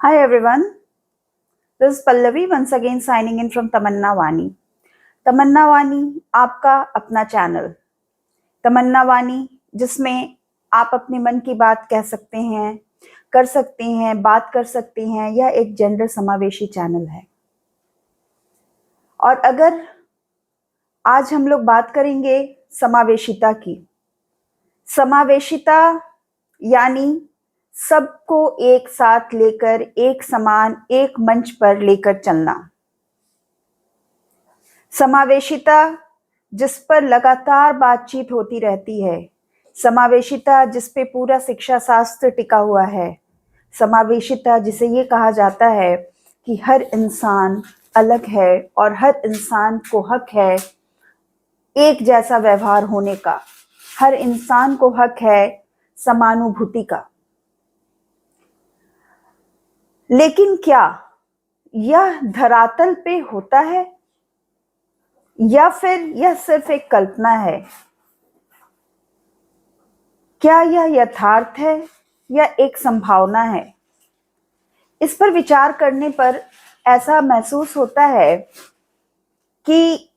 Hi everyone, this is Pallavi once again signing in from तमन्ना वानी। तमन्ना वानी आपका अपना चैनल। तमन्ना वानी जिसमें आप अपने मन की बात कह सकते हैं, कर सकते हैं, बात कर सकते हैं। यह एक जेंडर समावेशी चैनल है। और अगर आज हम लोग बात करेंगे समावेशिता की। समावेशिता यानी सबको एक साथ लेकर, एक समान, एक मंच पर लेकर चलना। समावेशिता जिस पर लगातार बातचीत होती रहती है। समावेशिता जिस पे पूरा शिक्षा शास्त्र टिका हुआ है। समावेशिता जिसे ये कहा जाता है कि हर इंसान अलग है और हर इंसान को हक है एक जैसा व्यवहार होने का। हर इंसान को हक है समानुभूति का। लेकिन क्या यह धरातल पे होता है या फिर यह सिर्फ एक कल्पना है? क्या यह यथार्थ है या एक संभावना है? इस पर विचार करने पर ऐसा महसूस होता है कि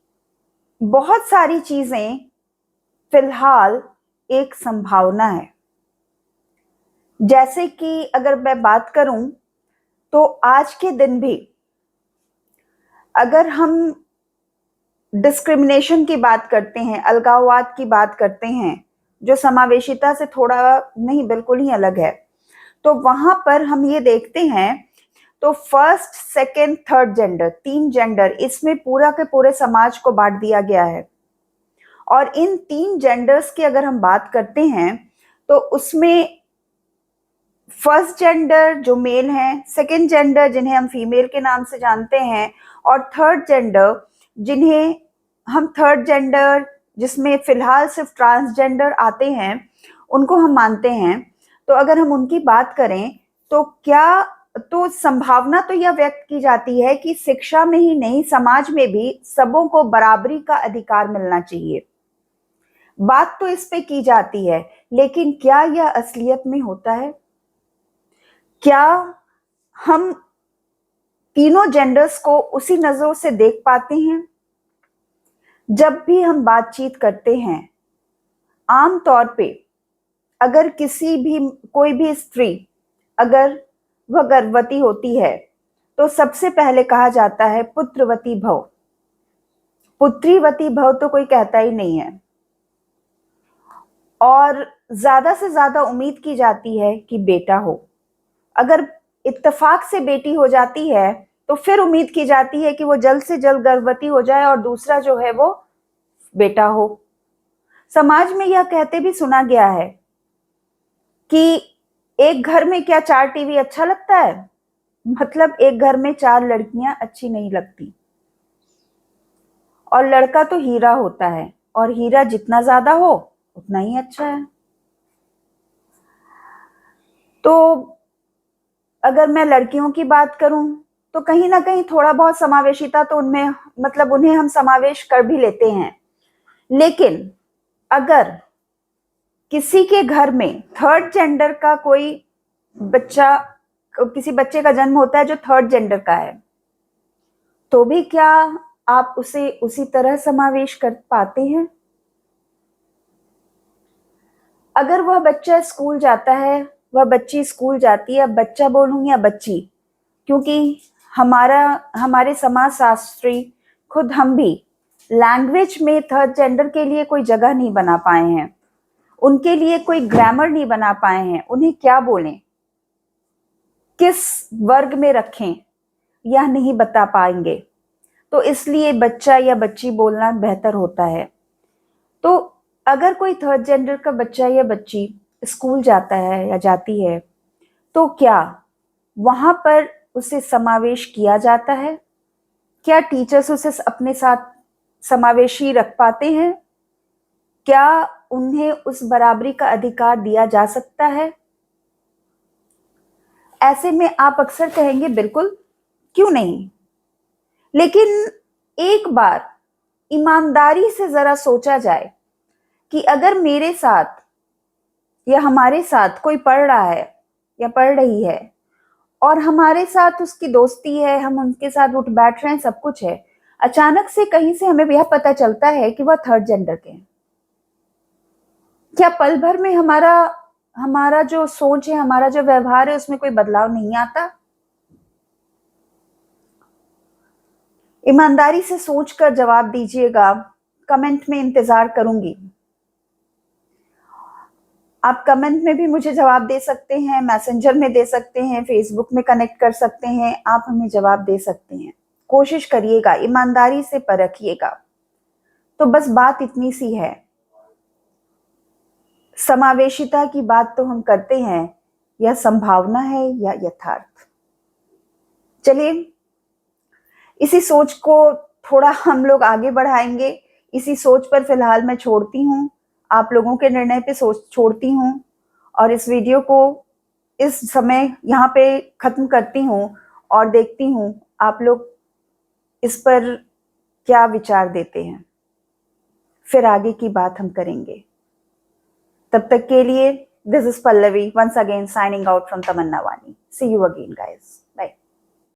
बहुत सारी चीजें फिलहाल एक संभावना है। जैसे कि अगर मैं बात करूं तो आज के दिन भी अगर हम डिस्क्रिमिनेशन की बात करते हैं, अलगाववाद की बात करते हैं, जो समावेशिता से थोड़ा नहीं बिल्कुल ही अलग है, तो वहां पर हम ये देखते हैं तो first, second, third gender, 3 gender, इसमें पूरा के पूरे समाज को बांट दिया गया है। और इन 3 जेंडर्स की अगर हम बात करते हैं तो उसमें फर्स्ट जेंडर जो मेल हैं, सेकंड जेंडर जिन्हें हम फीमेल के नाम से जानते हैं, और थर्ड जेंडर जिन्हें हम थर्ड जेंडर, जिसमें फिलहाल सिर्फ ट्रांसजेंडर आते हैं, उनको हम मानते हैं। तो अगर हम उनकी बात करें तो संभावना तो यह व्यक्त की जाती है कि शिक्षा में ही नहीं, समाज में भी सबों को बराबरी का अधिकार मिलना चाहिए। बात तो इस पे की जाती है, लेकिन क्या यह असलियत में होता है? क्या हम तीनों जेंडर्स को उसी नजरों से देख पाते हैं? जब भी हम बातचीत करते हैं, आम तौर पे अगर कोई भी स्त्री अगर वह गर्भवती होती है तो सबसे पहले कहा जाता है पुत्रवती भव। पुत्रीवती भव तो कोई कहता ही नहीं है। और ज्यादा से ज्यादा उम्मीद की जाती है कि बेटा हो। अगर इत्तेफाक से बेटी हो जाती है तो फिर उम्मीद की जाती है कि वो जल्द से जल्द गर्भवती हो जाए और दूसरा जो है वो बेटा हो। समाज में यह कहते भी सुना गया है कि एक घर में क्या 4 टीवी अच्छा लगता है? मतलब एक घर में 4 लड़कियां अच्छी नहीं लगती। और लड़का तो हीरा होता है, और हीरा जितना ज्यादा हो उतना ही अच्छा है। तो अगर मैं लड़कियों की बात करूं तो कहीं ना कहीं थोड़ा बहुत समावेशिता तो उनमें, मतलब उन्हें हम समावेश कर भी लेते हैं। लेकिन अगर किसी के घर में थर्ड जेंडर का कोई बच्चा, किसी बच्चे का जन्म होता है जो थर्ड जेंडर का है, तो भी क्या आप उसे उसी तरह समावेश कर पाते हैं? अगर वह बच्चा स्कूल जाता है, वह बच्ची स्कूल जाती है, अब बच्चा बोलूं या बच्ची, क्योंकि हमारे समाज शास्त्री, खुद हम भी लैंग्वेज में थर्ड जेंडर के लिए कोई जगह नहीं बना पाए हैं। उनके लिए कोई ग्रामर नहीं बना पाए हैं। उन्हें क्या बोलें, किस वर्ग में रखें, यह नहीं बता पाएंगे। तो इसलिए बच्चा या बच्ची बोलना बेहतर होता है। तो अगर कोई थर्ड जेंडर का बच्चा या बच्ची स्कूल जाता है या जाती है, तो क्या वहां पर उसे समावेश किया जाता है? क्या टीचर्स उसे अपने साथ समावेशी रख पाते हैं? क्या उन्हें उस बराबरी का अधिकार दिया जा सकता है? ऐसे में आप अक्सर कहेंगे बिल्कुल, क्यों नहीं। लेकिन एक बार ईमानदारी से जरा सोचा जाए कि अगर मेरे साथ या हमारे साथ कोई पढ़ रहा है या पढ़ रही है और हमारे साथ उसकी दोस्ती है, हम उनके साथ उठ बैठ रहे हैं, सब कुछ है। अचानक से कहीं से हमें यह पता चलता है कि वह थर्ड जेंडर के हैं। क्या पल भर में हमारा हमारा जो सोच है, हमारा जो व्यवहार है, उसमें कोई बदलाव नहीं आता? ईमानदारी से सोचकर जवाब दीजिएगा। कमेंट में इंतजार करूंगी। आप कमेंट में भी मुझे जवाब दे सकते हैं, मैसेंजर में दे सकते हैं, फेसबुक में कनेक्ट कर सकते हैं, आप हमें जवाब दे सकते हैं। कोशिश करिएगा, ईमानदारी से परखिएगा। तो बस बात इतनी सी है। समावेशिता की बात तो हम करते हैं, यह संभावना है या यथार्थ? चलिए, इसी सोच को थोड़ा हम लोग आगे बढ़ाएंगे। इसी सोच पर फिलहाल मैं छोड़ती हूँ, आप लोगों के निर्णय पे सोच छोड़ती हूँ, और इस वीडियो को इस समय यहाँ पे खत्म करती हूँ और देखती हूँ आप लोग इस पर क्या विचार देते हैं। फिर आगे की बात हम करेंगे। तब तक के लिए this is Pallavi, once again signing out from Tamanna Wani. See you again, guys.